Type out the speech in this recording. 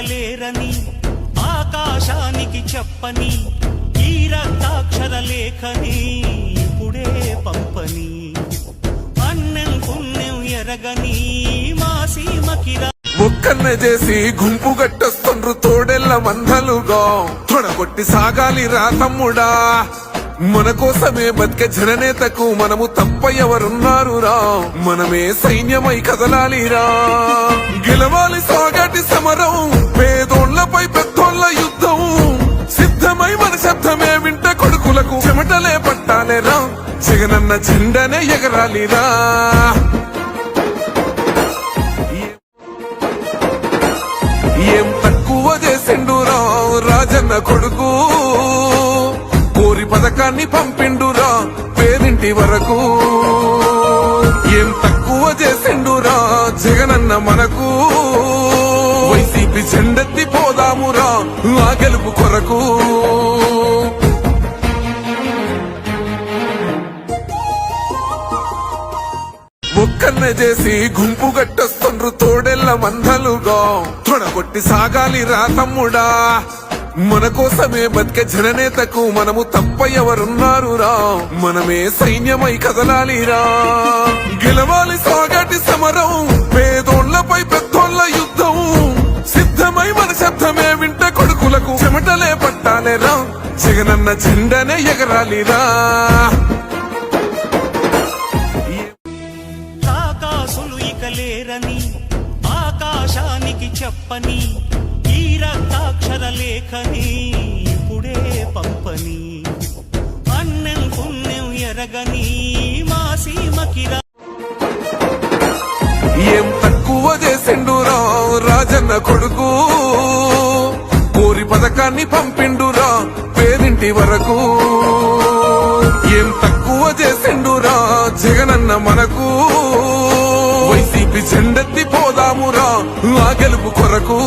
లేరని ఆకాశానికి చెప్పని ఈ రక్తాక్షర లేఖని ఇప్పుడే పంపని అన్నం పుణ్యం ఎరగని మా సీమకిరా ముక్కన్న చేసి గుంపు గట్టొస్తుండ్రు తోడెల్ల మందలుగా తొడగొట్టి సాగాలి రా తమ్ముడా మన కోసమే బతికే జననేతకు మనము తప్ప ఎవరున్నారు రా మనమే సైన్యమై కదలాలిరా గెలవాలి సాగటి సమరం పేదోళ్లపై పెద్దోళ్ల యుద్ధం సిద్ధమై మన శబ్దమే వింట కొడుకులకు చెమటలే పట్టాలేరా జగనన్న జెండనే ఎగరాలిరా ఏం తక్కువ చేసిండురా రాజన్న కొడుకు కోరి పథకాన్ని పంపిండురా పేరింటి వరకు ఏం తక్కువ చేసిండురా జగనన్న మనకు వైసీపీ జెండెత్తి పోదామురా ఆ గెలుపు కొరకు ముక్కన్న చేసి గుంపు గట్టొస్తుండ్రు తోడెల్ల మందలుగా తొడగొట్టి సాగాలి రా తమ్ముడా మన కోసమే బతికే జననేతకు మనము తప్ప ఎవరున్నారు రా మనమే సైన్యమై కదలాలిరా గెలవాలి సాగటి సమరం పేదోళ్లపై పెద్దోళ్ల యుద్ధం సిద్ధమై మన శబ్దమే వింట కొడుకులకు చెమటలే పట్టాలేరా జగనన్న జెండనే ఎగరాలిరా లేరని ఆకాశానికి చెప్పని ఈ రక్తాక్షర లేఖని ఇప్పుడే పంపని అన్నం పుణ్యం ఎరగని మా సీమకిరా ఏం తక్కువ చేసిండురా రాజన్న కొడుకు కోరి పథకాన్ని పంపిండురా పేరింటి వరకు ఏం తక్కువ చేసిండురా జగనన్న మనకు వైసీపీ జెండెత్తి పోదామురా ఆ గెలుపు కొరకు